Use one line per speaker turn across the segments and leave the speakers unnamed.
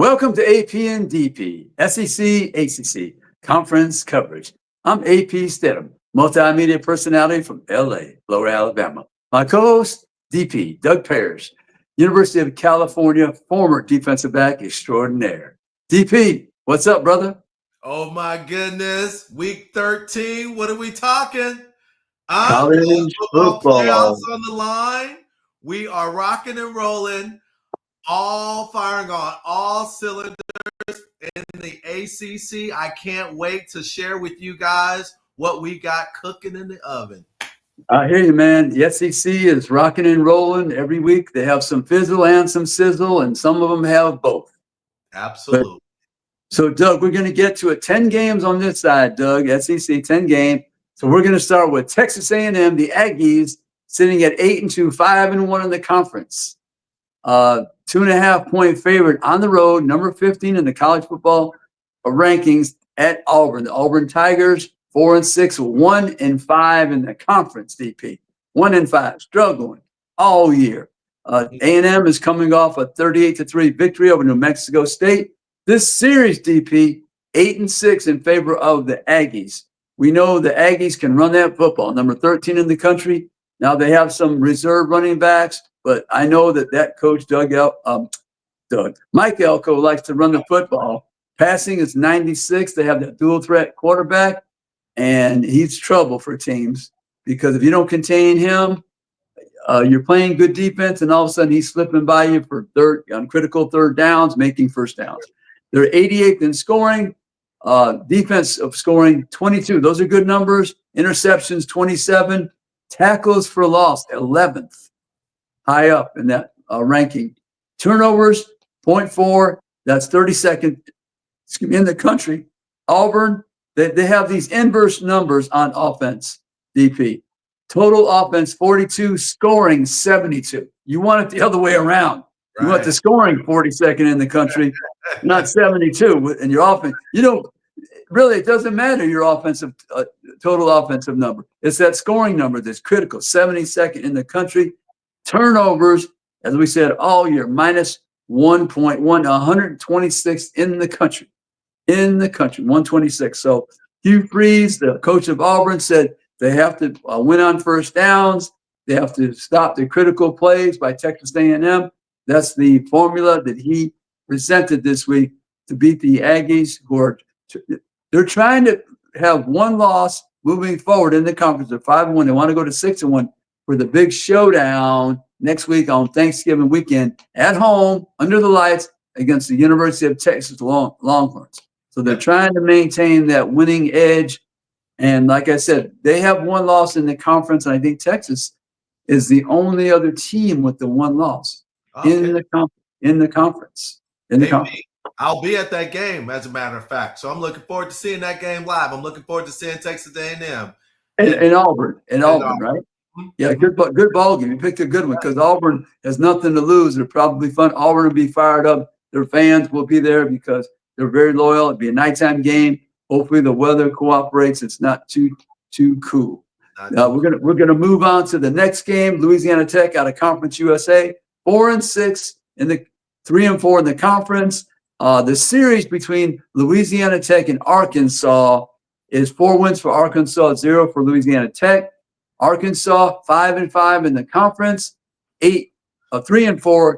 Welcome to AP and DP, SEC, ACC, conference coverage. I'm AP Stedham, multimedia personality from LA, Lower Alabama. My co-host, DP, Doug Parrish, University of California, former defensive back extraordinaire. DP, what's up, brother?
Oh my goodness, week 13, what are we talking?
College
Football
football.
playoffs on the line. We are rocking and rolling, all firing on all cylinders in the ACC. I can't wait to share with you guys what we got cooking in the oven.
I hear you, man. The SEC is rocking and rolling every week. They have some fizzle and some sizzle, and some of them have both.
Absolutely.
So, Doug, we're going to get to it. 10 games on this side, Doug, SEC, 10 game. So we're going to start with Texas A&M, the Aggies, sitting at 8-2, 5-1 in the conference. 2.5-point favorite on the road, number 15 in the college football rankings at Auburn. The Auburn Tigers, 4-6, 1-5 in the conference, DP. 1-5, struggling all year. A&M is coming off a 38-3 victory over New Mexico State. This series, DP, 8-6 in favor of the Aggies. We know the Aggies can run that football, number 13 in the country. Now they have some reserve running backs, but I know that coach Mike Elko likes to run the football. Passing is 96. They have that dual threat quarterback, and he's trouble for teams because if you don't contain him, you're playing good defense, and all of a sudden he's slipping by you for critical third downs, making first downs. They're 88th in scoring, defense of scoring 22. Those are good numbers. Interceptions 27, tackles for loss 11th, high up in that ranking. Turnovers 0.4. That's 32nd in the country. Auburn, they have these inverse numbers on offense. DP. Total offense 42, scoring 72. You want it the other way around. You want the scoring 42nd in the country, not 72 in your offense. Really, it doesn't matter your offensive total offensive number. It's that scoring number that's critical. 72nd in the country. Turnovers, as we said all year, minus 1.1, 126th in the country. 126. So Hugh Freeze, the coach of Auburn, said they have to win on first downs. They have to stop the critical plays by Texas A&M. That's the formula that he presented this week to beat the Aggies, who they're trying to have one loss moving forward in the conference. They're 5-1. They want to go to 6-1 for the big showdown next week on Thanksgiving weekend at home under the lights against the University of Texas Longhorns. So they're trying to maintain that winning edge. And like I said, they have one loss in the conference, and I think Texas is the only other team with the one loss in the conference.
I'll be at that game, as a matter of fact. So I'm looking forward to seeing that game live. I'm looking forward to seeing Texas A&M.
In Auburn, right? Yeah, good ball game. You picked a good one because Auburn has nothing to lose. They're probably fun. Auburn will be fired up. Their fans will be there because they're very loyal. It'll be a nighttime game. Hopefully the weather cooperates. It's not too cool. We're gonna move on to the next game. Louisiana Tech out of Conference USA, 4-6 in the 3-4 in the conference. The series between Louisiana Tech and Arkansas is 4 wins for Arkansas, 0 for Louisiana Tech. Arkansas 5-5 in the conference, 3-4,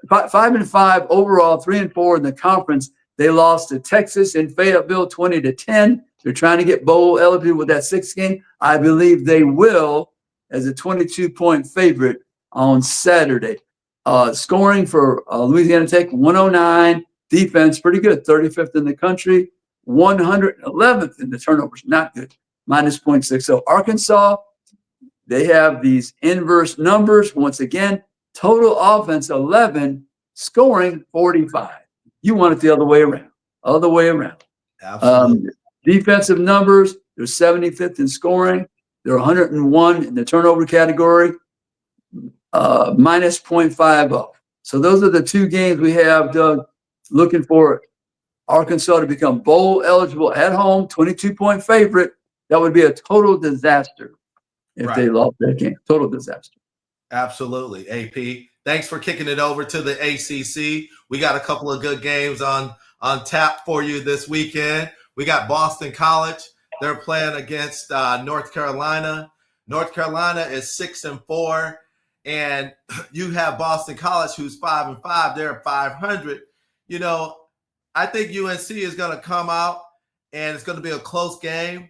5-5 overall, 3-4 in the conference. They lost to Texas in Fayetteville 20-10. They're trying to get bowl eligible with that 6th game. I believe they will as a 22-point favorite on Saturday. Scoring for Louisiana Tech, 109. Defense, pretty good, 35th in the country, 111th in the turnovers, not good, minus 0.6. So Arkansas, they have these inverse numbers. Once again, total offense 11, scoring 45. You want it the other way around.
Absolutely.
Defensive numbers, they're 75th in scoring. They're 101 in the turnover category, minus 0.50. So those are the two games we have, Doug. Looking for Arkansas to become bowl eligible at home, 22-point favorite. That would be a total disaster if they lost that game. Total disaster.
Absolutely, AP. thanks for kicking it over to the ACC. We got a couple of good games on tap for you this weekend. We got Boston College. They're playing against North Carolina. North Carolina is 6-4, and you have Boston College, who's 5-5. They're at 500. You know, I think UNC is going to come out, and it's going to be a close game.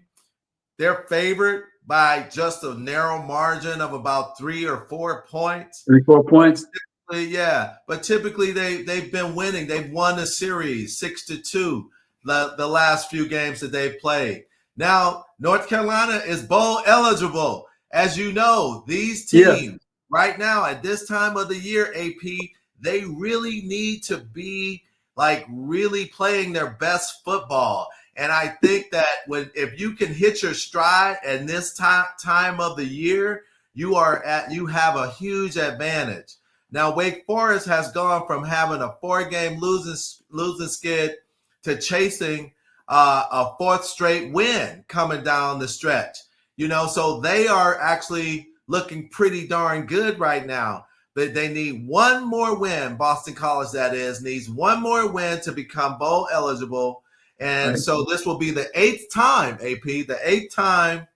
They're favored by just a narrow margin of about 3 or 4 points.
3-4 points.
Yeah, but typically they've been winning. They've won the series 6-2 the last few games that they've played. Now, North Carolina is bowl eligible. As you know, these teams right now at this time of the year, AP, they really need to be like really playing their best football. And I think that if you can hit your stride at this time of the year, you have a huge advantage. Now, Wake Forest has gone from having a 4-game losing skid to chasing a 4th straight win coming down the stretch. You know, so they are actually looking pretty darn good right now. But they need one more win. Boston College, that is, needs one more win to become bowl eligible. And so this will be the 8th time, AP, the 8th time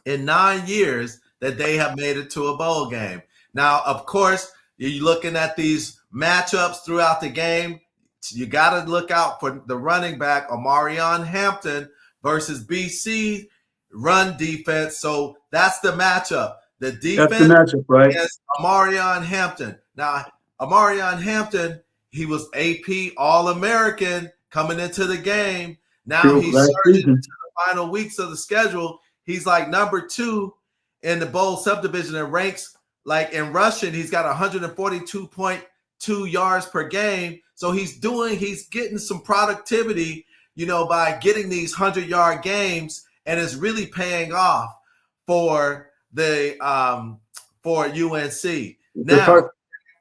in 9 years that they have made it to a bowl game. Now, of course, you're looking at these matchups throughout the game. You got to look out for the running back, Omarion Hampton, versus BC run defense. So that's the matchup. The defense
that's the matchup, right?
Against Omarion Hampton. Now, Omarion Hampton, he was AP All-American coming into the game. Now he's surging into the final weeks of the schedule. He's like number 2 in the bowl subdivision and ranks like in rushing. He's got 142.2 yards per game. So he's getting some productivity, you know, by getting these 100-yard games, and it's really paying off for the for UNC. Now,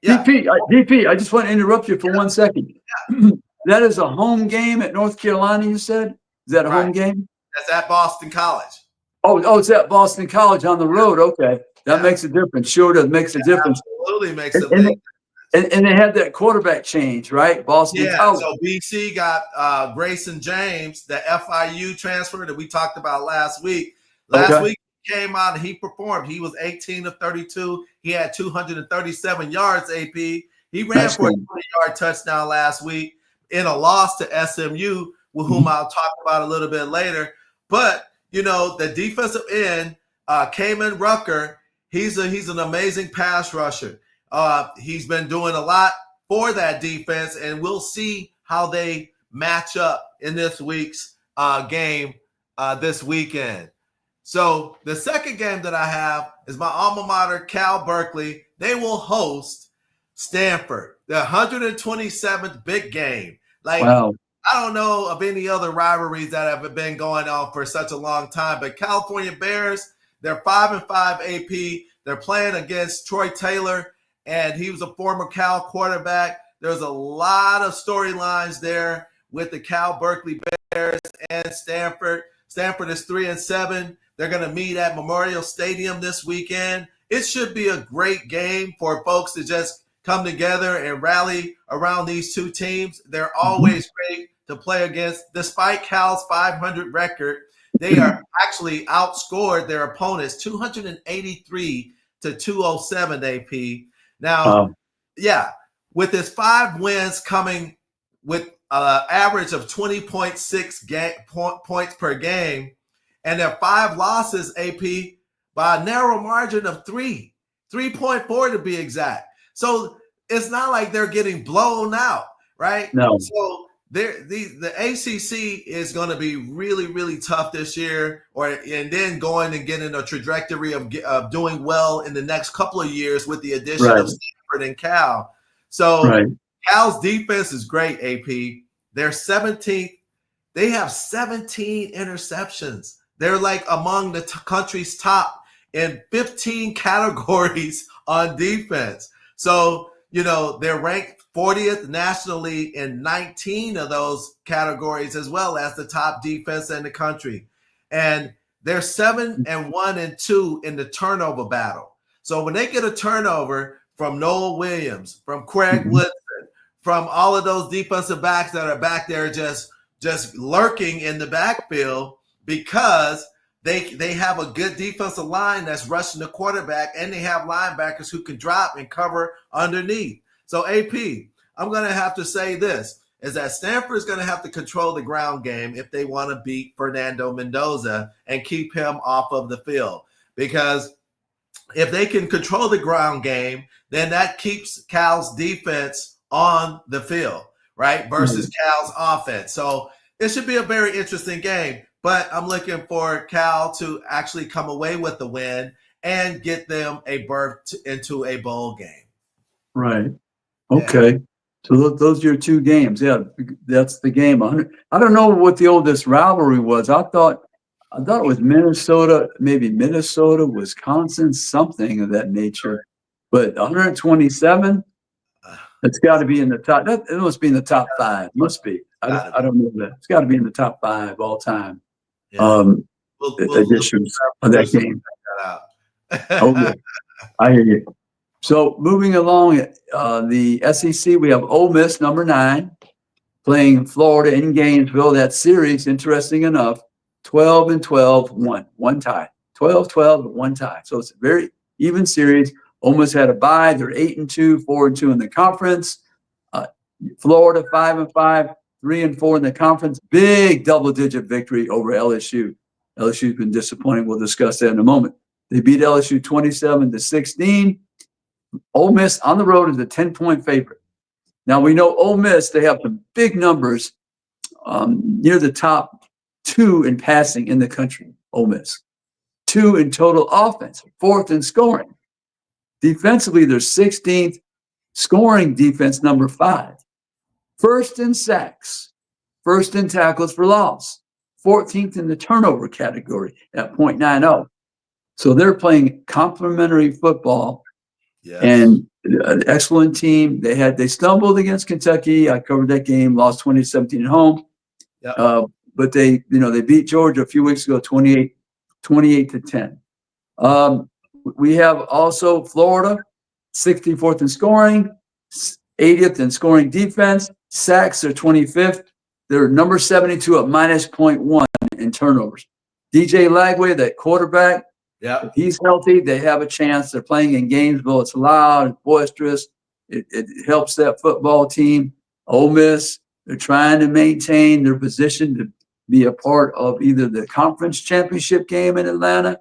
DP, I just want to interrupt you for 1 second. That is a home game at North Carolina, you said? Is that a home game?
That's at Boston College.
Oh, it's at Boston College on the road. Okay. That makes a difference. Sure does. Makes a difference.
Absolutely makes a big difference.
And they had that quarterback change, right? Boston College.
So BC got Grayson James, the FIU transfer that we talked about last week. Last week he came out and he performed. He was 18 of 32. He had 237 yards, AP. He ran for a 20-yard touchdown last week in a loss to SMU, with whom I'll talk about a little bit later. But, you know, the defensive end, Kamen Rucker, he's an amazing pass rusher. He's been doing a lot for that defense, and we'll see how they match up in this week's game this weekend. So the second game that I have is my alma mater, Cal Berkeley. They will host Stanford, the 127th big game. Like, wow. I don't know of any other rivalries that have been going on for such a long time, but California Bears, they're 5-5 AP. They're playing against Troy Taylor, and he was a former Cal quarterback. There's a lot of storylines there with the Cal Berkeley Bears and Stanford. Stanford is 3-7. They're going to meet at Memorial Stadium this weekend. It should be a great game for folks to just come together and rally around these two teams. They're always great to play against. Despite Cal's 500 record, they are actually outscored their opponents 283 to 207 AP. Now, with his 5 wins coming with an average of 20.6 points per game, and their 5 losses, AP, by a narrow margin of 3.4 to be exact. So it's not like they're getting blown out, right?
No.
So the ACC is going to be really, really tough this year, and then going and getting a trajectory of doing well in the next couple of years with the addition of Stanford and Cal. So Cal's defense is great, AP. They're 17th. They have 17 interceptions. They're like among the country's top in 15 categories on defense. So, you know, they're ranked 40th nationally in 19 of those categories, as well as the top defense in the country. And they're 7-1-2 in the turnover battle. So when they get a turnover, from Noah Williams, from Craig Woodson, from all of those defensive backs that are back there just lurking in the backfield because they have a good defensive line that's rushing the quarterback, and they have linebackers who can drop and cover underneath. So, AP, I'm going to have to say this, is that Stanford is going to have to control the ground game if they want to beat Fernando Mendoza and keep him off of the field. Because if they can control the ground game, then that keeps Cal's defense on the field, right, versus Cal's offense. So it should be a very interesting game. But I'm looking for Cal to actually come away with the win and get them a berth into a bowl game.
Right. Okay. Yeah. So those are your two games. Yeah, that's the game. I don't know what the oldest rivalry was. I thought it was Minnesota, maybe Minnesota, Wisconsin, something of that nature. But 127, it's got to be in the top. It must be in the top 5. Must be. I don't know that. It's got to be in the top 5 all time.
Yeah.
Editions of that game. Okay. I hear you. So moving along, the SEC, we have Ole Miss, number 9, playing Florida in Gainesville. That series, interesting enough, 12-12, one tie. 12-12, one tie. So it's a very even series. Ole Miss had a bye. They're 8-2, 4-2 in the conference. Florida 5-5, 3-4 in the conference. Big double-digit victory over LSU. LSU's been disappointing. We'll discuss that in a moment. They beat LSU 27-16. Ole Miss on the road is a 10-point favorite. Now we know Ole Miss, they have some big numbers near the top 2 in passing in the country. Ole Miss, 2 in total offense, 4th in scoring. Defensively, they're 16th, scoring defense number 5, 1st in sacks, 1st in tackles for loss, 14th in the turnover category at .90. So they're playing complementary football. Yes. And an excellent team. They stumbled against Kentucky. I covered that game, lost 20-17 at home. Yep. But they beat Georgia a few weeks ago, 28-10. We have also Florida, 64th in scoring, 80th in scoring defense. Sacks are 25th. They're number 72 at -0.1 in turnovers. DJ Lagway, that quarterback, if he's healthy, they have a chance. They're playing in Gainesville. It's loud, it's boisterous. It helps that football team. Ole Miss, they're trying to maintain their position to be a part of either the conference championship game in Atlanta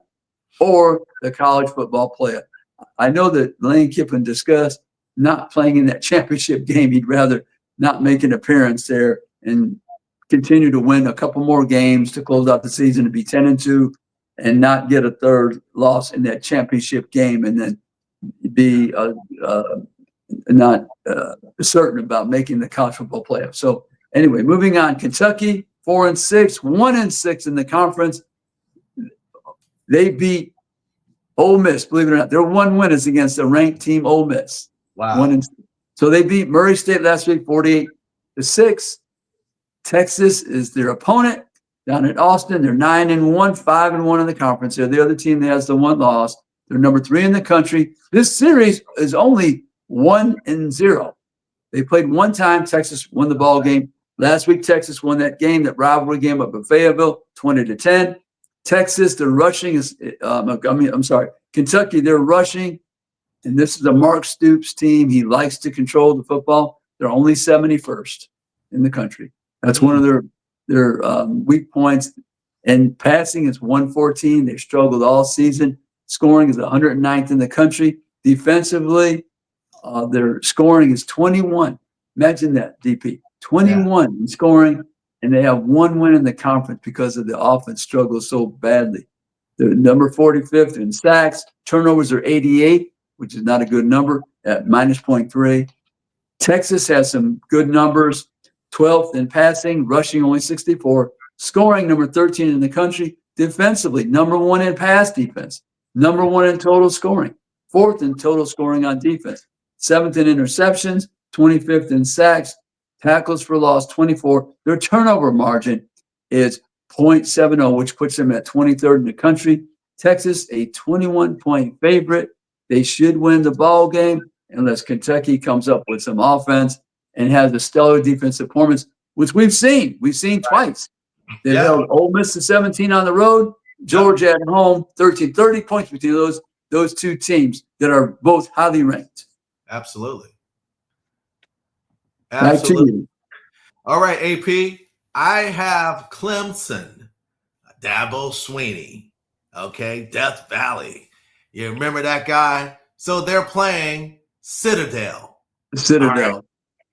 or the college football playoff. I know that Lane Kiffin discussed not playing in that championship game. He'd rather not make an appearance there and continue to win a couple more games to close out the season and be 10-2 and not get a third loss in that championship game and then be not certain about making the college football playoff. So anyway, moving on, Kentucky, 4-6, 1-6 in the conference. They beat Ole Miss, believe it or not. Their one win is against a ranked team, Ole Miss.
Wow.
So they beat Murray State last week, 48-6. Texas is their opponent down at Austin. They're 9-1, 5-1 in the conference. They're the other team that has the one loss. They're number 3 in the country. This series is only 1-0. They played one time. Texas won the ball game. Last week, Texas won that game, that rivalry game up in Fayetteville, 20-10. Texas, they're rushing. Kentucky, they're rushing. And this is a Mark Stoops team. He likes to control the football. They're only 71st in the country. That's one of their weak points. And passing is 114. They've struggled all season. Scoring is 109th in the country. Defensively, their scoring is 21. Imagine that, DP. 21 in scoring, and they have one win in the conference because of the offense struggles so badly. They're number 45th in sacks. Turnovers are 88, which is not a good number, at -0.3. Texas has some good numbers. 12th in passing, rushing only 64. Scoring, number 13 in the country. Defensively, number 1 in pass defense. Number 1 in total scoring. 4th in total scoring on defense. 7th in interceptions. 25th in sacks. Tackles for loss, 24. Their turnover margin is 0.70, which puts them at 23rd in the country. Texas, a 21-point favorite. They should win the ball game. unless Kentucky comes up with some offense and has a stellar defensive performance, which we've seen. We've seen twice. They've held Ole Miss to 17 on the road, Georgia at home, 13, 30 points between those two teams that are both highly ranked.
Absolutely.
Back to you.
All right, AP. I have Clemson, Dabo Swinney, okay, Death Valley. You remember that guy? So they're playing Citadel.
Citadel.
Right.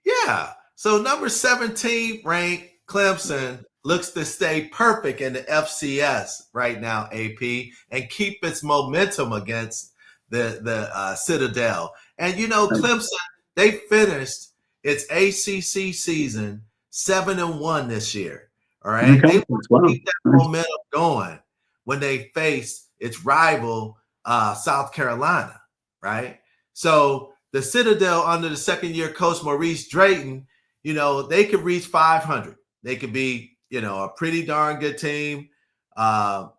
Yeah. So number 17 ranked Clemson looks to stay perfect in the FCS right now, AP, and keep its momentum against the Citadel. And, Clemson, they finished its ACC season 7-1 this year. All right. They want to keep that momentum going when they face its rival, South Carolina. Right. So the Citadel, under the second-year coach Maurice Drayton, they could reach 500. They could be, a pretty darn good team. And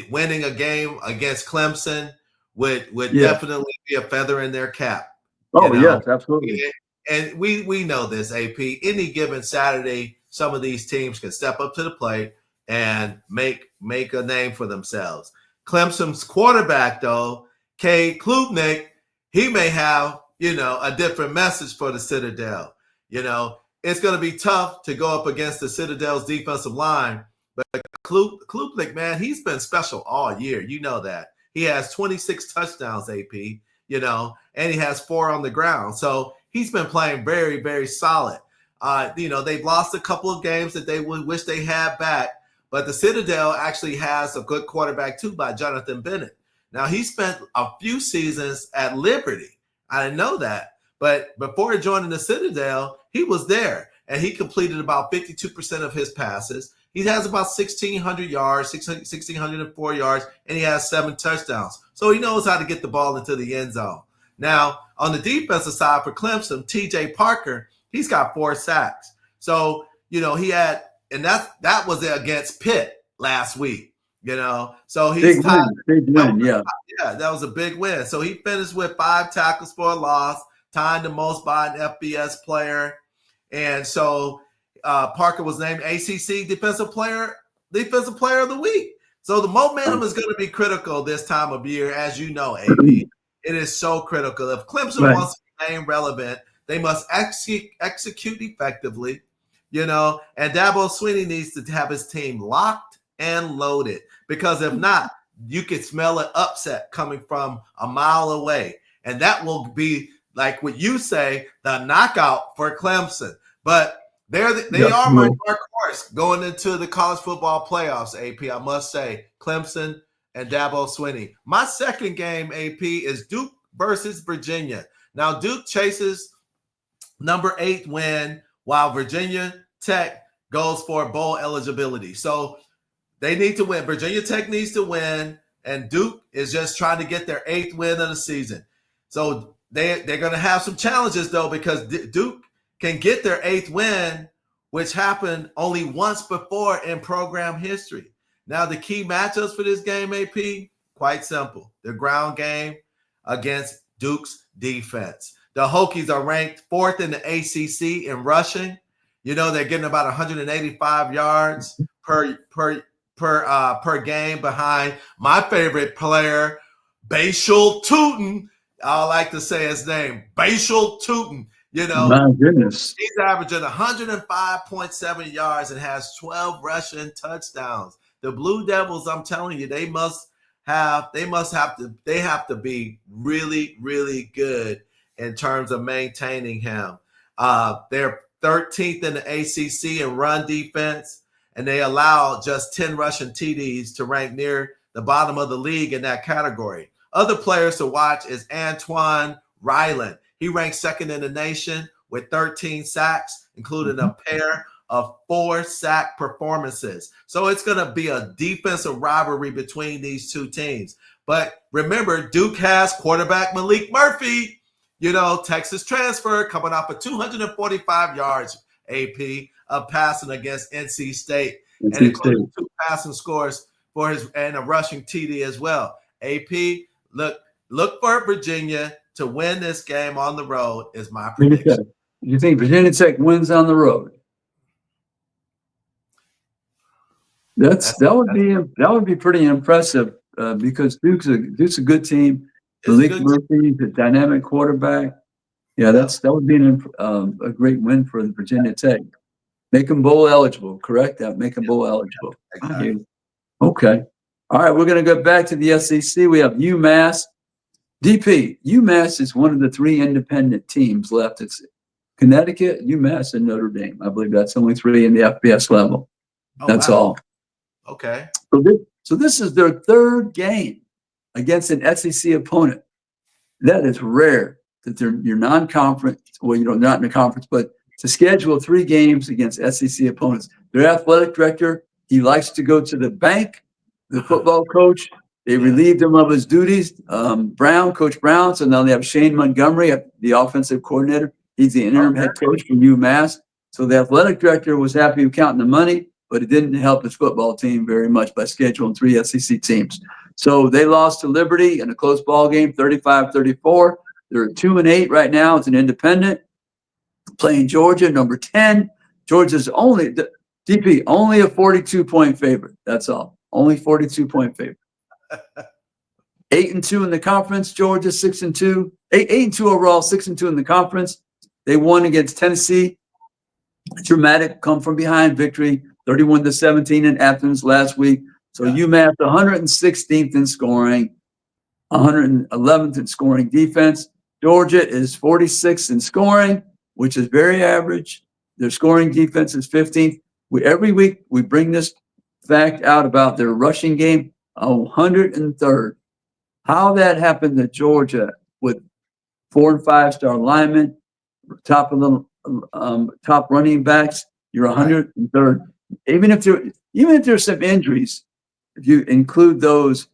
winning a game against Clemson would definitely be a feather in their cap.
Oh, yes, absolutely.
And we know this, AP. Any given Saturday, some of these teams can step up to the plate and make a name for themselves. Clemson's quarterback, though, Cade Klubnik, he may have, a different message for the Citadel. It's going to be tough to go up against the Citadel's defensive line, but Klubnik, man, he's been special all year. You know that. He has 26 touchdowns, AP, and he has 4 on the ground. So he's been playing very, very solid. They've lost a couple of games that they would wish they had back, but the Citadel actually has a good quarterback too, by Jonathan Bennett. Now, he spent a few seasons at Liberty. I didn't know that. But before joining the Citadel, he was there, and he completed about 52% of his passes. He has about 1,600 yards, 1,604 yards, and he has 7 touchdowns. So he knows how to get the ball into the end zone. Now, on the defensive side for Clemson, T.J. Parker, he's got 4 sacks. So, he had – and that was against Pitt last week. So he's
big win, yeah.
Yeah, that was a big win. So he finished with 5 tackles for a loss, tying the most by an FBS player. And so Parker was named ACC Defensive Player of the Week. So the momentum is going to be critical this time of year, as you know, AP. It is so critical. If Clemson wants to remain relevant, they must execute effectively, and Dabo Swinney needs to have his team locked and loaded, because if not, you could smell an upset coming from a mile away. And that will be, like what you say, the knockout for Clemson. But they are my dark horse going into the college football playoffs, AP, I must say. Clemson and Dabo Swinney. My second game, AP, is Duke versus Virginia. Now, Duke chases number 8 win, while Virginia Tech goes for bowl eligibility. So they need to win. Virginia Tech needs to win, and Duke is just trying to get their 8th win of the season. So they're going to have some challenges, though, because Duke can get their 8th win, which happened only once before in program history. Now, the key matchups for this game, AP, quite simple. The ground game against Duke's defense. The Hokies are ranked 4th in the ACC in rushing. They're getting about 185 yards per game behind my favorite player, Bashal Tootin. I like to say his name, Bashal Tootin.
My goodness,
he's averaging 105.7 yards and has 12 rushing touchdowns. The Blue Devils, I'm telling you, they have to be really, really good in terms of maintaining him. They're 13th in the ACC in run defense, and they allow just 10 rushing TDs to rank near the bottom of the league in that category. Other players to watch is Antoine Ryland. He ranks 2nd in the nation with 13 sacks, including a pair of 4 sack performances. So it's going to be a defensive rivalry between these two teams. But remember, Duke has quarterback Malik Murphy, Texas transfer, coming off of 245 yards, AP, of passing against NC State. And including 2 passing scores for and a rushing TD as well. AP, look for Virginia to win this game on the road is my prediction.
You think Virginia Tech wins on the road? That would be pretty impressive because Duke's a good team. Malik Murphy, the dynamic quarterback. Yeah, that would be a great win for Virginia Tech. Make them bowl eligible, correct? Make them bowl eligible.
Exactly.
Okay. All right, we're going to go back to the SEC. We have UMass. DP, UMass is one of the 3 independent teams left. It's Connecticut, UMass, and Notre Dame. I believe that's only 3 in the FBS level. That's all.
Okay.
So this is their 3rd game against an SEC opponent. That is rare that you're non-conference. Well, not in a conference, but to schedule 3 games against SEC opponents. Their athletic director, he likes to go to the bank. The football coach, they relieved him of his duties. Coach Brown. So now they have Shane Montgomery, the offensive coordinator. He's the interim head coach from UMass. So the athletic director was happy with counting the money, but it didn't help his football team very much by scheduling 3 SEC teams. So they lost to Liberty in a close ball game, 35-34. They're 2-8 right now. It's an independent playing Georgia, number 10. Georgia's only a 42-point favorite. That's all. Only 42-point favorite. 8-2 in the conference. Georgia 6-2. 8-2 overall, 6-2 in the conference. They won against Tennessee. A dramatic come from behind victory, 31-17 in Athens last week. So UMass 116th in scoring, 111th in scoring defense. Georgia is 46th in scoring, which is very average. Their scoring defense is 15th. Every week we bring this fact out about their rushing game, 103rd. How that happened to Georgia with 4- and 5-star linemen, top running backs, you're 103rd. Even if there's some injuries, if you include those,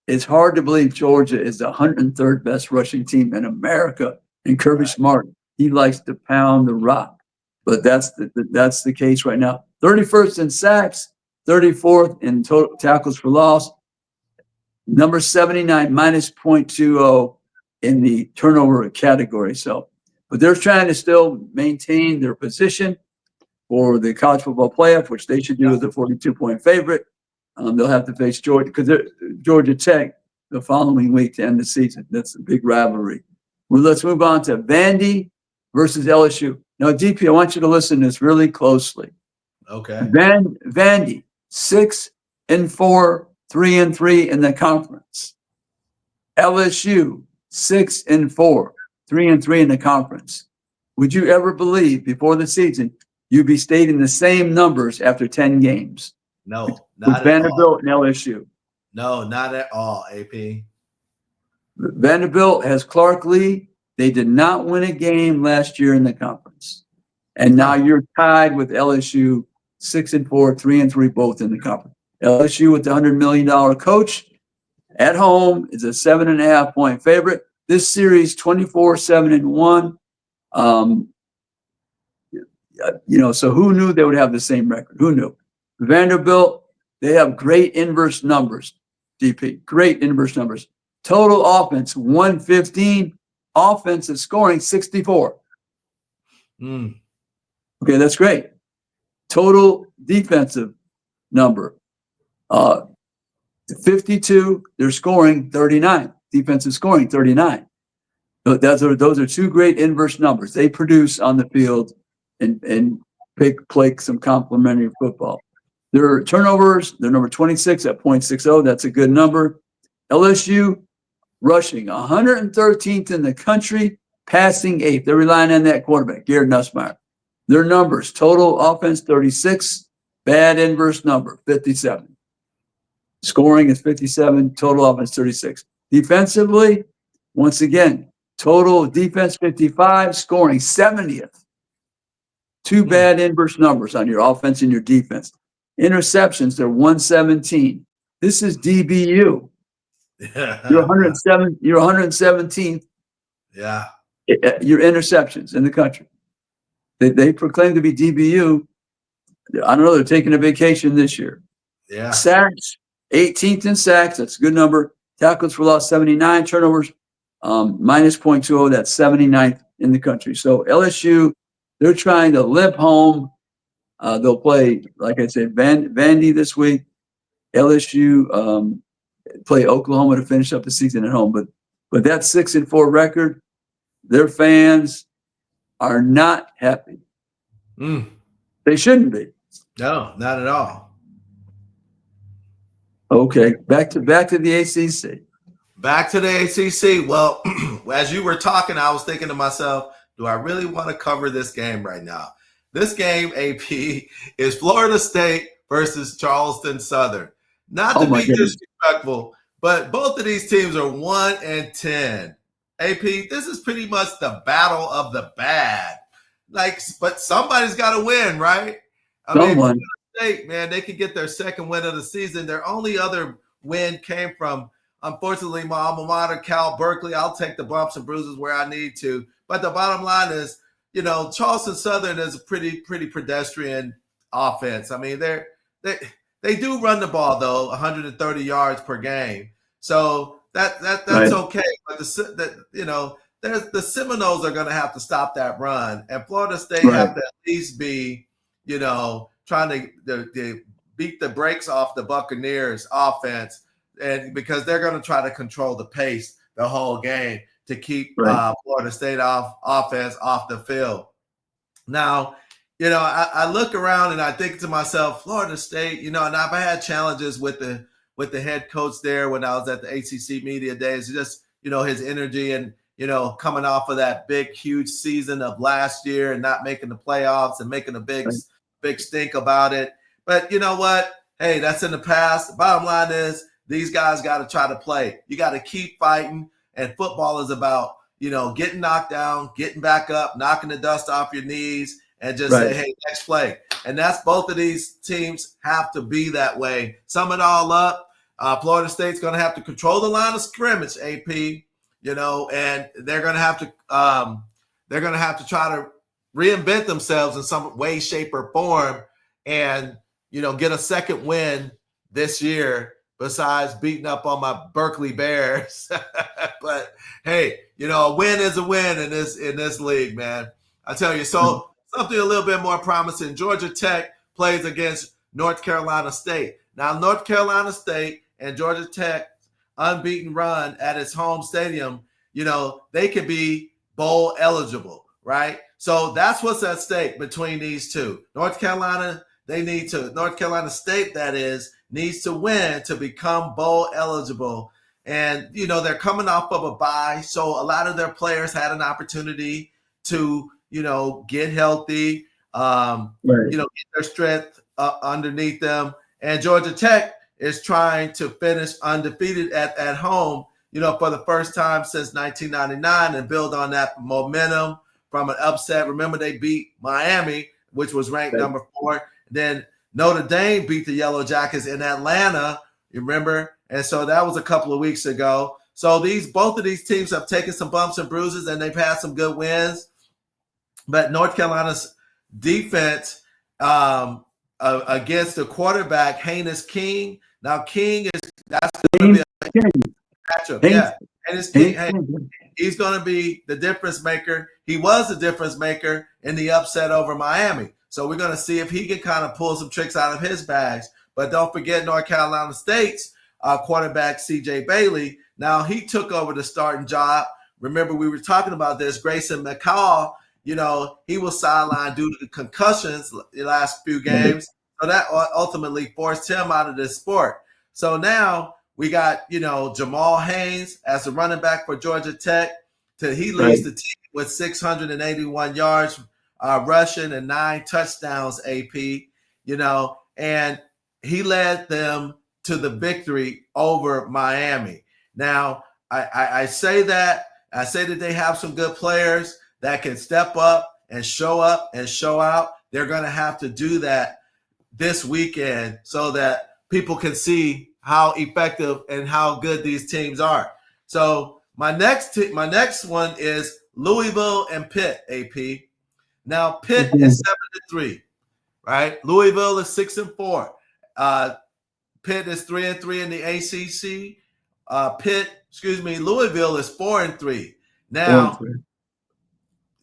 it's hard to believe Georgia is the 103rd best rushing team in America. And Kirby Smart, he likes to pound the rock, but that's the case right now. 31st in sacks, 34th in total tackles for loss, number 79 minus 0.20 in the turnover category. So, but they're trying to still maintain their position for the college football playoff, which they should do as a 42-point favorite. They'll have to face Georgia because they're Georgia Tech the following week to end the season. That's a big rivalry. Well, let's move on to Vandy versus LSU. Now, DP, I want you to listen to this really closely.
Okay.
Vandy 6-4, 3-3 in the conference. LSU 6-4, 3-3 in the conference. Would you ever believe before the season you'd be stating the same numbers after 10 games?
No,
not with Vanderbilt and LSU.
No, not at all, AP.
Vanderbilt has Clark Lee. They did not win a game last year in the conference. And now you're tied with LSU 6-4, 3-3, both in the conference. LSU with the $100 million coach at home is a 7.5-point favorite. This series 24-7-1. So who knew they would have the same record? Who knew? Vanderbilt, they have great inverse numbers, DP, great inverse numbers. Total offense, 115. Offensive scoring, 64. Okay, that's great. Total defensive number, 52. They're scoring 39. Defensive scoring, 39. Those are 2 great inverse numbers. They produce on the field and play some complementary football. Their turnovers, they're number 26 at 0.60. That's a good number. LSU rushing 113th in the country, passing 8th. They're relying on that quarterback, Garrett Nussmeier. Their numbers, total offense 36, bad inverse number 57. Scoring is 57, total offense 36. Defensively, once again, total defense 55, scoring 70th. 2 bad inverse numbers on your offense and your defense. Interceptions, they're 117. This is DBU. You're 107. You're 117th.
Yeah.
Your interceptions in the country. They proclaim to be DBU. I don't know. They're taking a vacation this year.
Yeah.
Sacks, 18th in sacks. That's a good number. Tackles for loss, 79. Turnovers, minus 0.20. That's 79th in the country. So LSU, they're trying to limp home. They'll play, like I said, Vandy this week. LSU play Oklahoma to finish up the season at home. But that 6-4 record, their fans are not happy. They shouldn't be.
No, not at all.
Okay, back to the ACC.
Back to the ACC. Well, as you were talking, I was thinking to myself, do I really want to cover this game right now? This game, AP, is Florida State versus Charleston Southern. Not to be disrespectful, but both of these teams are 1-10. AP, this is pretty much the battle of the bad. But somebody's got to win, right? I mean, Florida State, man, they could get their second win of the season. Their only other win came from, unfortunately, my alma mater, Cal Berkeley. I'll take the bumps and bruises where I need to. But the bottom line is, Charleston Southern is a pretty pedestrian offense. I mean, they do run the ball though, 130 yards per game. So that's right. Okay. But the Seminoles are going to have to stop that run, and Florida State have to at least be, trying to beat the brakes off the Buccaneers offense, and because they're going to try to control the pace the whole game to keep Florida State offense off the field. Now, I look around and I think to myself, Florida State, and I've had challenges with the head coach there when I was at the ACC media days. Just, his energy and, coming off of that huge season of last year and not making the playoffs and making a big stink about it. But you know what? Hey, that's in the past. The bottom line is these guys got to try to play. You got to keep fighting. And football is about, getting knocked down, getting back up, knocking the dust off your knees, and just say, hey, next play. And that's both of these teams have to be that way. Sum it all up. Florida State's going to have to control the line of scrimmage, AP, and they're going to have to try to reinvent themselves in some way, shape, or form, and get a second win this year. Besides beating up on my Berkeley Bears. But hey, a win is a win in this league, man. I tell you, so something a little bit more promising. Georgia Tech plays against North Carolina State. Now, North Carolina State and Georgia Tech unbeaten run at its home stadium, they could be bowl eligible, right? So that's what's at stake between these two. North Carolina State, that is, needs to win to become bowl eligible. And, they're coming off of a bye. So a lot of their players had an opportunity to, get healthy, get their strength underneath them. And Georgia Tech is trying to finish undefeated at home, for the first time since 1999 and build on that momentum from an upset. Remember, they beat Miami, which was ranked number 4. Then Notre Dame beat the Yellow Jackets in Atlanta, you remember? And so that was a couple of weeks ago. So both of these teams have taken some bumps and bruises, and they've had some good wins. But North Carolina's defense against the quarterback, Haynes King. Now, that's going to be a matchup. Yeah, Haynes King, he's going to be the difference maker. He was the difference maker in the upset over Miami. So we're going to see if he can kind of pull some tricks out of his bags. But don't forget North Carolina State's quarterback, C.J. Bailey. Now, he took over the starting job. Remember, we were talking about this. Grayson McCall, he was sidelined due to the concussions the last few games. So that ultimately forced him out of this sport. So now we got, Jamal Haynes as the running back for Georgia Tech. He leads the team with 681 yards rushing and 9 touchdowns, AP, and he led them to the victory over Miami. Now, I say that they have some good players that can step up and show out. They're going to have to do that this weekend so that people can see how effective and how good these teams are. So my next one is Louisville and Pitt, AP. Now, Pitt is 7-3, right? Louisville is 6-4. Pitt is 3-3 in the ACC. Pitt Louisville is 4-3.
4 and
Now,
3.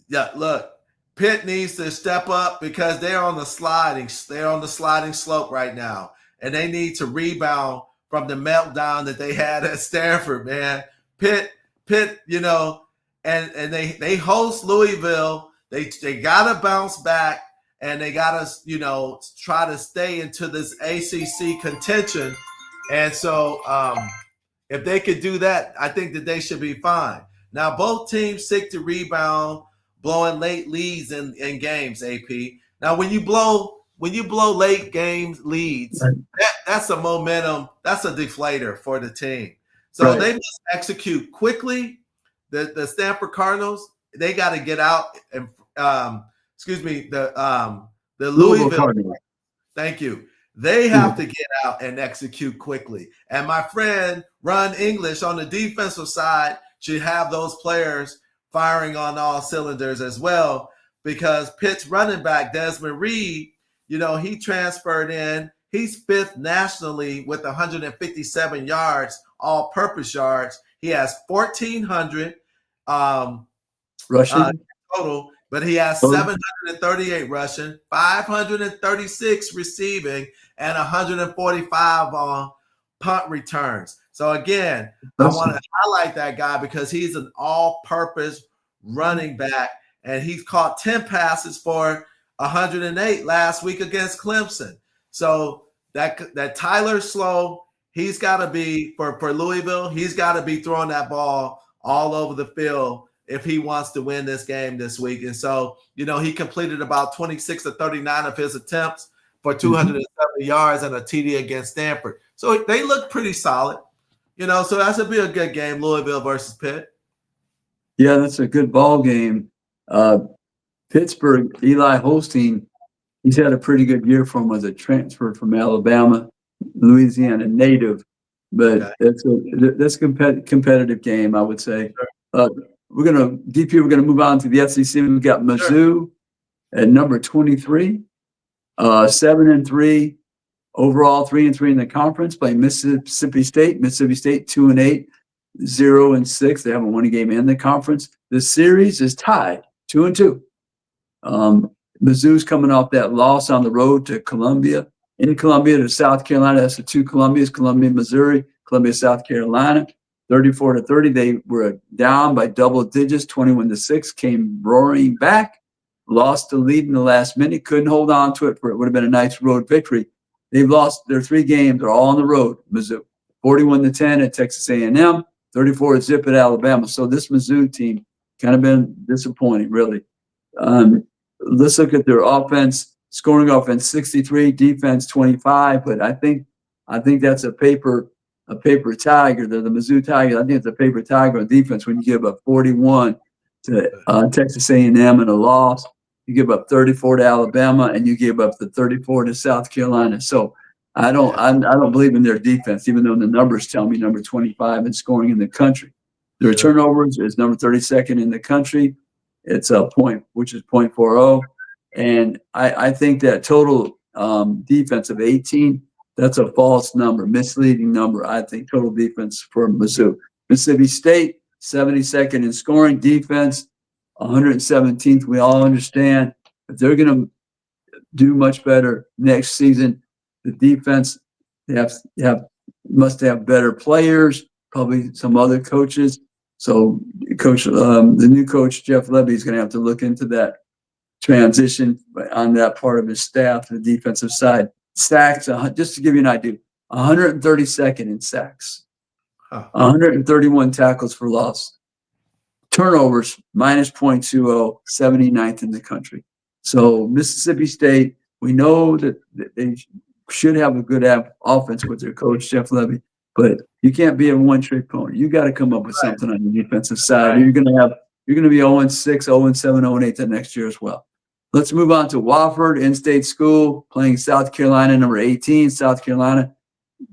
yeah, look, Pitt needs to step up because they're on the sliding slope right now, and they need to rebound from the meltdown that they had at Stanford, man. Pitt, and they host Louisville. They gotta bounce back, and they gotta try to stay into this ACC contention. And so, if they could do that, I think that they should be fine. Now, both teams seek to rebound, blowing late leads in games. AP. Now, when you blow late games leads,
Right.
that's a momentum. That's a deflator for the team. So
Right.
they must execute quickly. The Stanford Cardinals, they got to get out and the Louisville
Cardinals.
Thank you. They have to get out and execute quickly. And my friend Ron English on the defensive side should have those players firing on all cylinders as well, because Pitt's running back, Desmond Reed, he transferred in. He's 5th nationally with 157 yards, all-purpose yards. He has 1,400
Rushing
total, but he has 738 rushing, 536 receiving, and 145 on punt returns. So again, I want to highlight that guy because he's an all-purpose running back, and he's caught 10 passes for 108 last week against Clemson. So that Tyler Slow, he's got to be for Louisville. He's got to be throwing that ball all over the field if he wants to win this game this week. And so, he completed about 26 to 39 of his attempts for 270 yards and a TD against Stanford. So they look pretty solid, so that should be a good game, Louisville versus Pitt.
Yeah, that's a good ball game. Pittsburgh, Eli Holstein, he's had a pretty good year for him as a transfer from Alabama, Louisiana native. But that's a competitive game, I would say. We're going to move on to the SEC. We've got Mizzou at number 23, 7-3 overall, 3-3 in the conference, playing Mississippi State. Mississippi State 2-8, 0-6. They haven't won a game in the conference. The series is tied 2-2. Mizzou's coming off that loss on the road to Columbia. In Columbia to South Carolina, that's the two Columbias, Columbia, Missouri, Columbia, South Carolina. 34-30, they were down by double digits, 21-6, came roaring back, lost the lead in the last minute, couldn't hold on to it, for it would have been a nice road victory. They've lost their 3 games, they're all on the road. Mizzou, 41-10 at Texas A&M, 34-0 at Alabama. So this Mizzou team kind of been disappointing, really. Let's look at their offense, scoring offense 63, defense 25, but I think that's a paper tiger. They're the Mizzou Tigers. I think it's a paper tiger on defense when you give up 41 to Texas A&M in a loss. You give up 34 to Alabama, and you give up the 34 to South Carolina. So I don't believe in their defense, even though the numbers tell me number 25 in scoring in the country. Their turnovers is number 32nd in the country. It's a point, which is 0.40. And I think that total defense of 18, that's a false number, misleading number. I think total defense for Mizzou. Mississippi State, 72nd in scoring, defense, 117th. We all understand if they're going to do much better next season, the defense must have better players, probably some other coaches. So, the new coach Jeff Levy is going to have to look into that transition on that part of his staff, the defensive side. Sacks, just to give you an idea, 132nd in sacks, 131 tackles for loss, turnovers minus 0.20, 79th in the country. So Mississippi State, we know that they should have a good offense with their coach Jeff Levy, but you can't be a one-trick pony. You got to come up with something on the defensive side. Right. You're going to be 0-6, 0-7, 0-8 the next year as well. Let's move on to Wofford, in-state school, playing South Carolina, number 18. South Carolina,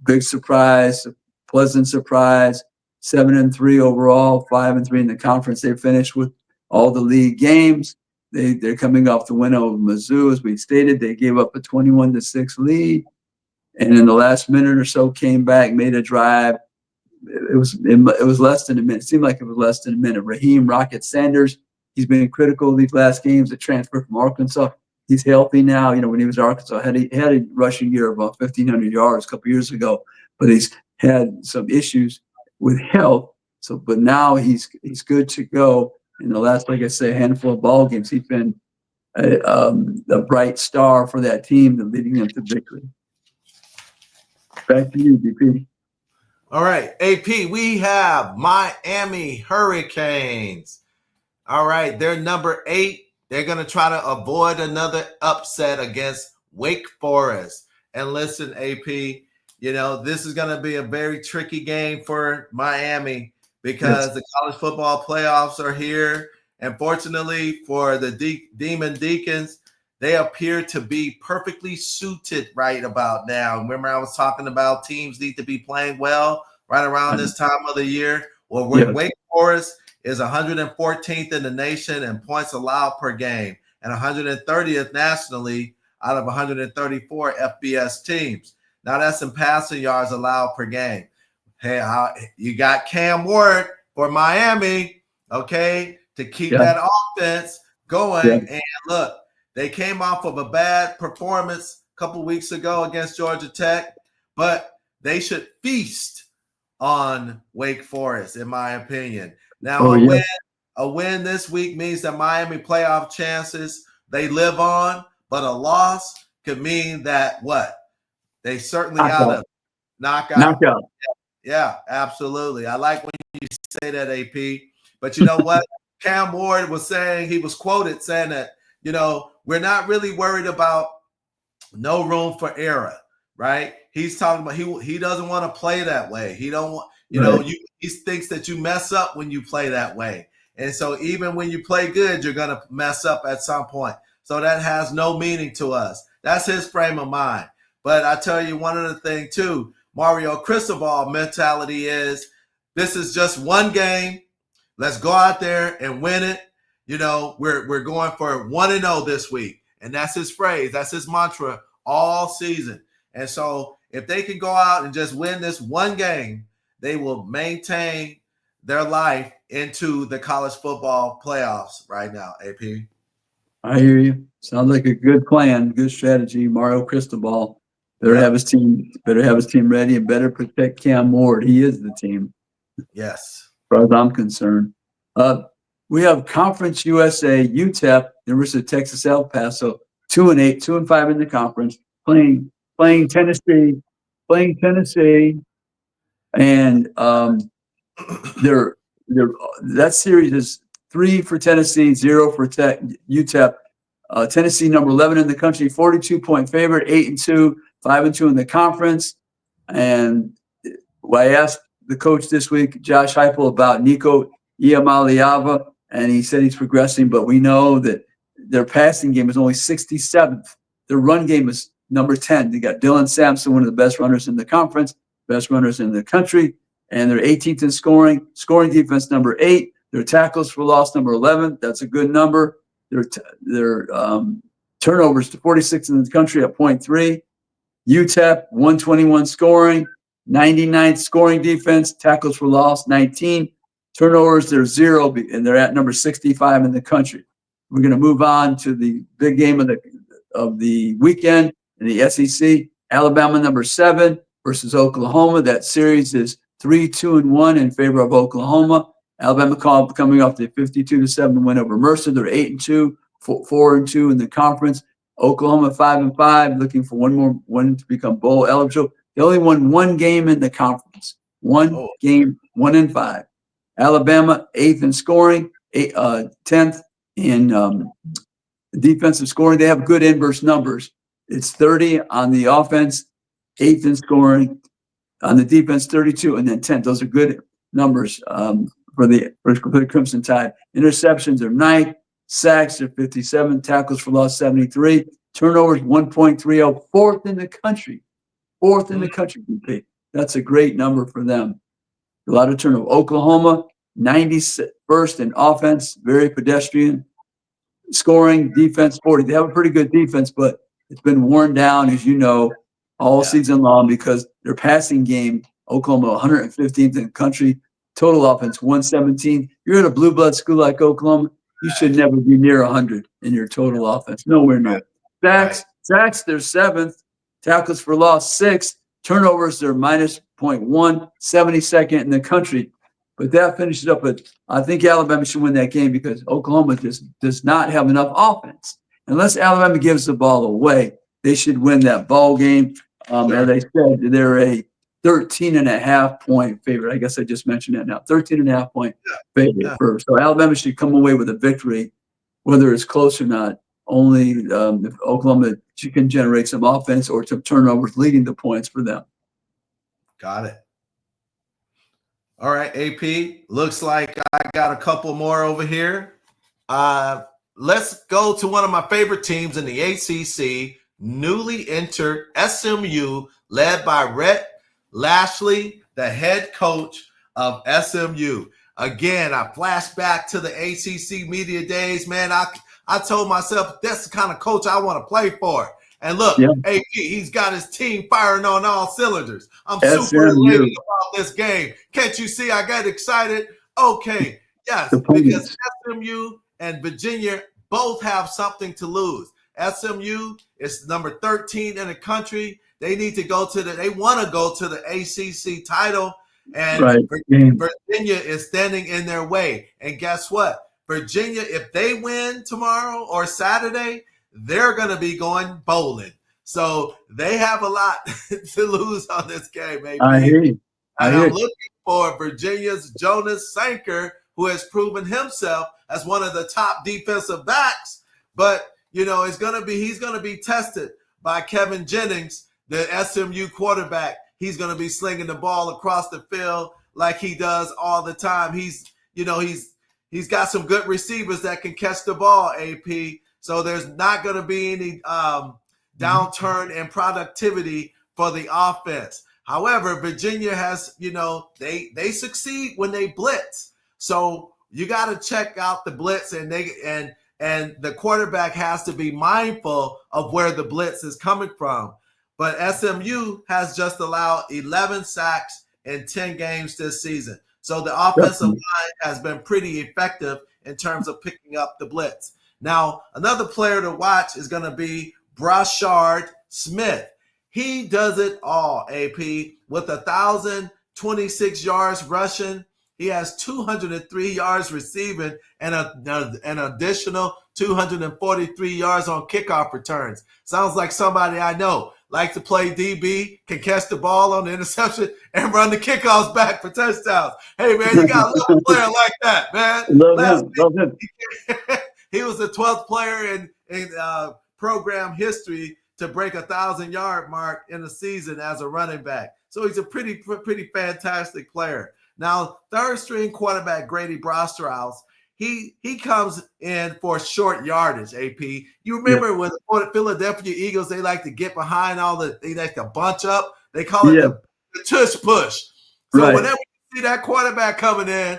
big surprise, pleasant surprise. 7-3 overall, 5-3 in the conference. They finished with all the league games. They're coming off the win over Mizzou, as we stated. They gave up a 21-6 lead, and in the last minute or so came back, made a drive, it was less than a minute. It seemed like it was less than a minute. Raheem Rocket Sanders, he's been critical these last games. The transfer from Arkansas, he's healthy now. You know, when he was at Arkansas, had a rushing year of about 1,500 yards a couple years ago, but he's had some issues with health. So, but now he's good to go. In the last, like I say, handful of ball games, he's been a bright star for that team and leading them to victory. Back to you, BP.
All right, AP, we have Miami Hurricanes. All right, they're number 8. They're going to try to avoid another upset against Wake Forest. And listen, AP, you know, this is going to be a very tricky game for Miami because the college football playoffs are here. And fortunately for the Demon Deacons, they appear to be perfectly suited right about now. Remember, I was talking about teams need to be playing well right around this time of the year. Well, Wake Forest is 114th in the nation in points allowed per game and 130th nationally out of 134 FBS teams. Now, that's in passing yards allowed per game. Hey, you got Cam Ward for Miami, okay, to keep that offense going. And look, they came off of a bad performance a couple weeks ago against Georgia Tech, but they should feast on Wake Forest, in my opinion. Now, a win this week means that Miami playoff chances, they live on, but a loss could mean that what? They certainly out of knockout. Yeah, absolutely. I like when you say that, AP. But you know what? Cam Ward was saying, he was quoted saying that, you know, we're not really worried about no room for error, right? He's talking about he doesn't want to play that way. He don't want, you know, he thinks that you mess up when you play that way. And so even when you play good, you're going to mess up at some point. So that has no meaning to us. That's his frame of mind. But I tell you one other thing too, Mario Cristobal mentality is this is just one game. Let's go out there and win it. You know, we're going for 1-0 this week. And that's his phrase. That's his mantra all season. And so if they can go out and just win this one game, they will maintain their life into the college football playoffs right now, AP.
I hear you. Sounds like a good plan, good strategy. Mario Cristobal better have his team ready and better protect Cam Ward. He is the team.
Yes.
As far as I'm concerned. We have Conference USA, UTEP, University of Texas El Paso, 2-8, 2-5 in the conference, playing Tennessee, and that series is 3 for Tennessee, 0 for UTEP. Tennessee, number 11 in the country, 42-point favorite, 8-2, 5-2 in the conference. And I asked the coach this week, Josh Heupel, about Nico Iamaleava, and he said he's progressing, but we know that their passing game is only 67th. Their run game is number 10. They got Dylan Sampson, one of the best runners in the conference, best runners in the country, and they're 18th in scoring. Scoring defense number 8. Their tackles for loss number 11. That's a good number. Their turnovers to 46th in the country at 0.3. UTEP 121 scoring, 99th scoring defense. Tackles for loss 19. Turnovers, they're 0, and they're at number 65 in the country. We're going to move on to the big game of the weekend in the SEC. Alabama, number 7, versus Oklahoma. That series is 3-2-1 in favor of Oklahoma. Alabama coming off the 52-7 win over Mercer. They're 8-2, 4-2 in the conference. Oklahoma 5-5, looking for one to become bowl eligible. They only won one game in the conference. One game, 1-5. Alabama 8th in scoring, 10th in defensive scoring. They have good inverse numbers. It's 30 on the offense, 8th in scoring. On the defense, 32, and then 10th. Those are good numbers for the Crimson Tide. Interceptions are 9th. Sacks are 57. Tackles for loss 73. Turnovers 1.30. 4th in the country. 4th in the country, BP. That's a great number for them. A lot of turnover. Oklahoma, 91st in offense, very pedestrian. Scoring, defense, 40. They have a pretty good defense, but it's been worn down, as you know, all season long because their passing game Oklahoma 115th in the country. Total offense 117. You're at a blue blood school like Oklahoma, you should never be near 100 in your total offense. Nowhere near. Sacks, they're 7th. Tackles for loss, 6th. Turnovers, they're minus 0.1, 72nd in the country. But that finishes up with, I think Alabama should win that game because Oklahoma just does not have enough offense. Unless Alabama gives the ball away, they should win that ball game. As I said, they're a 13.5-point favorite. I guess I just mentioned that now. 13.5-point favorite first. So Alabama should come away with a victory, whether it's close or not. Only if Oklahoma can generate some offense or some turnovers leading the points for them.
Got it. All right, AP. Looks like I got a couple more over here. Let's go to one of my favorite teams in the ACC, newly entered SMU, led by Rhett Lashley, the head coach of SMU. Again, I flash back to the ACC media days, man. I told myself that's the kind of coach I want to play for. And look, AP, he's got his team firing on all cylinders. I'm super elated about this game. Can't you see I got excited? Okay, yes, because SMU and Virginia both have something to lose. SMU is number 13 in the country. They need to go to they want to go to the ACC title, and Virginia is standing in their way. And guess what? Virginia, if they win tomorrow or Saturday, they're going to be going bowling. So they have a lot to lose on this game, maybe. And I'm looking for Virginia's Jonas Sanker, who has proven himself as one of the top defensive backs. But, you know, he's going to be tested by Kevin Jennings, the SMU quarterback. He's going to be slinging the ball across the field like he does all the time. He's got some good receivers that can catch the ball, AP. So there's not going to be any downturn in productivity for the offense. However, Virginia has, they succeed when they blitz. So you got to check out the blitz, and the quarterback has to be mindful of where the blitz is coming from. But SMU has just allowed 11 sacks in 10 games this season. So the offensive line has been pretty effective in terms of picking up the blitz. Now, another player to watch is going to be Brashard Smith. He does it all, AP, with 1,026 yards rushing. He has 203 yards receiving and an additional 243 yards on kickoff returns. Sounds like somebody I know. Like to play DB, can catch the ball on the interception and run the kickoffs back for touchdowns. Hey, man, you got a little player like that, man.
Love him.
He was the 12th player in program history to break 1,000-yard mark in a season as a running back. So he's a pretty fantastic player. Now, third-string quarterback Grady Brostrauss, he comes in for short yardage, AP. You remember when the Philadelphia Eagles, they like to get behind they like to bunch up. They call it the tush push. So whenever you see that quarterback coming in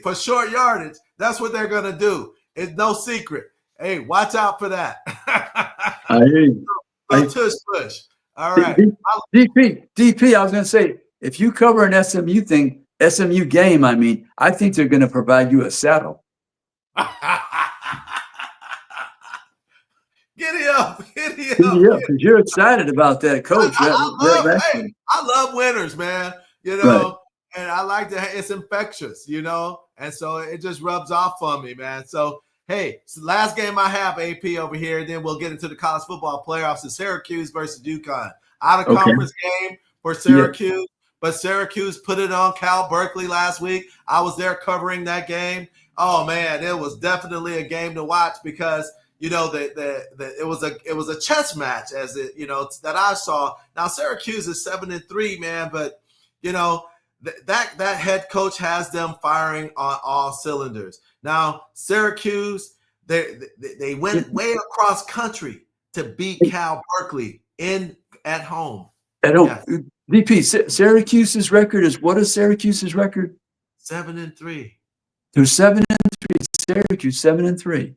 for short yardage, that's what they're going to do. It's no secret. Hey, watch out for that.
I hear you.
Tush push. All right.
DP, I was going to say, if you cover an SMU game, I think they're going to provide you a saddle.
Giddy up.
Because you're excited about that, coach.
I love winners, man. And I like it's infectious, and so it just rubs off on me, man. So, hey, it's the last game I have, AP, over here, and then we'll get into the college football playoffs. It's Syracuse versus UConn. Out of conference game for Syracuse, but Syracuse put it on Cal Berkeley last week. I was there covering that game. Oh man, it was definitely a game to watch because it was a chess match that I saw. Now Syracuse is 7-3, man, but that head coach has them firing on all cylinders. Now Syracuse, they went way across country to beat Cal Berkeley at home.
DP, Syracuse's record is, what is Syracuse's record?
7-3.
They're 7-3. Syracuse 7-3.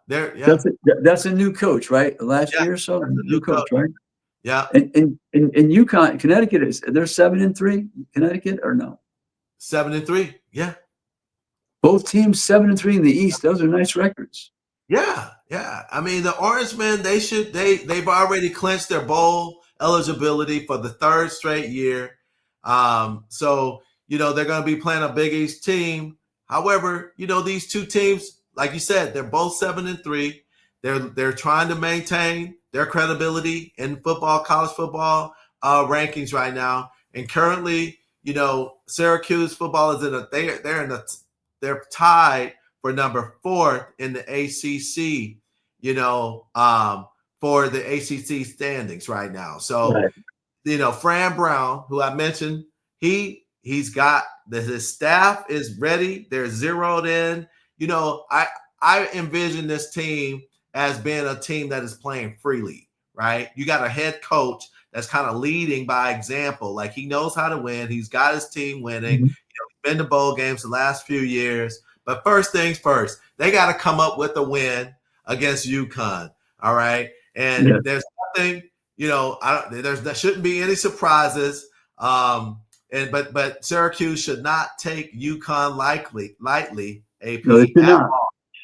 Yeah.
That's a new coach, right? Last year or so, new coach, right?
Yeah.
And UConn, Connecticut they're 7-3. Connecticut or no?
7-3. Yeah.
Both teams 7-3 in the East. Those are nice records.
Yeah, yeah. I mean, the Orangemen, they've already clinched their bowl eligibility for the third straight year. So they're going to be playing a Big East team. However, these two teams, like you said, they're both 7-3. They're trying to maintain their credibility in football, college football rankings right now. And currently, Syracuse football is they're tied for number 4 in the ACC, for the ACC standings right now. So, right. Fran Brown, who I mentioned, he's got his staff is ready. They're zeroed in. I envision this team as being a team that is playing freely, right? You got a head coach that's kind of leading by example. Like, he knows how to win. He's got his team winning.
Mm-hmm.
He's been to bowl games the last few years. But first things first, they got to come up with a win against UConn. All right. And there's nothing, there shouldn't be any surprises. But Syracuse should not take UConn lightly, AP.
No, they should not.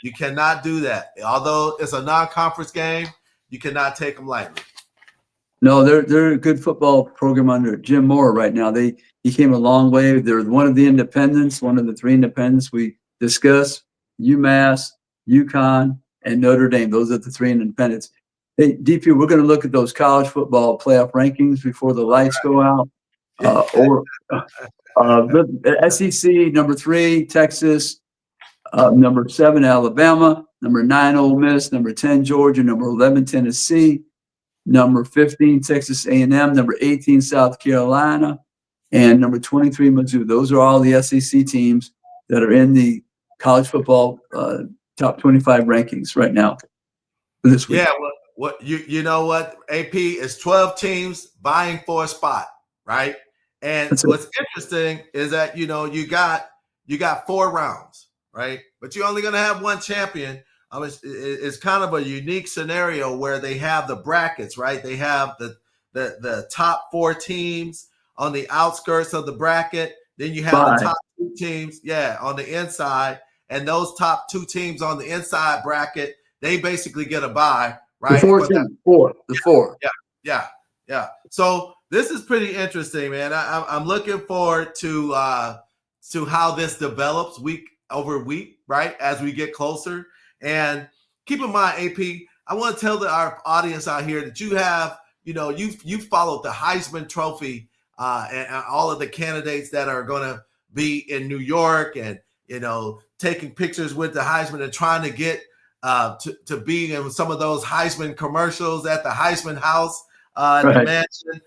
You cannot do that. Although it's a non-conference game, you cannot take them lightly.
No, they're a good football program under Jim Moore right now. He came a long way. They're one of the independents, one of the 3 independents we discussed: UMass, UConn, and Notre Dame. Those are the 3 independents. Hey, DP, we're going to look at those college football playoff rankings before the lights go out. SEC number 3, Texas. Number 7, Alabama. Number 9, Ole Miss. Number 10, Georgia. Number 11, Tennessee. Number 15, Texas A&M. Number 18, South Carolina. And number 23, Mizzou. Those are all the SEC teams that are in the college football top 25 rankings right now for this week.
Yeah, you know what, AP, is 12 teams vying for a spot, right? And what's interesting is that you got 4 rounds, right? But you're only going to have 1 champion. It's kind of a unique scenario where they have the brackets, right? They have the top 4 teams on the outskirts of the bracket. Then you have the top 2 teams, on the inside. And those top 2 teams on the inside bracket, they basically get a bye, right?
The 4.
Yeah. So this is pretty interesting, man. I'm looking forward to how this develops week over week, right? As we get closer. And keep in mind, AP, I want to tell our audience out here that you have, you've followed the Heisman Trophy and all of the candidates that are going to be in New York and, taking pictures with the Heisman and trying to get to be in some of those Heisman commercials at the Heisman House at the mansion.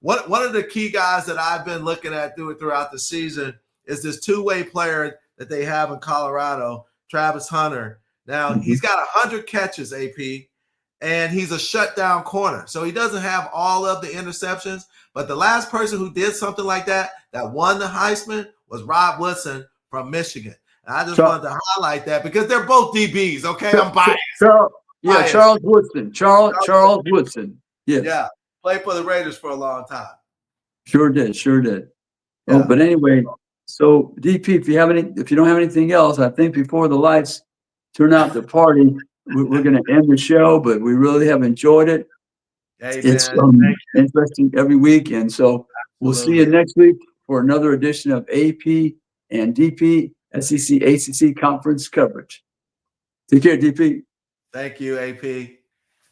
One of the key guys that I've been looking at throughout the season is this 2-way player that they have in Colorado, Travis Hunter. Now, he's got 100 catches, AP, and he's a shutdown corner. So he doesn't have all of the interceptions. But the last person who did something like that won the Heisman, was Rob Woodson from Michigan. And I just wanted to highlight that because they're both DBs, okay? I'm biased.
Charles Woodson. Charles Woodson. Yes.
Yeah, played for the Raiders for a long time.
Sure did.
Yeah.
Oh, but anyway, so DP, if you don't have anything else, I think before the lights turn out the party, we're going to end the show. But we really have enjoyed it.
Hey,
it's interesting every week, and so we'll see you next week for another edition of AP and DP SEC ACC conference coverage. Take care, DP.
Thank you, AP.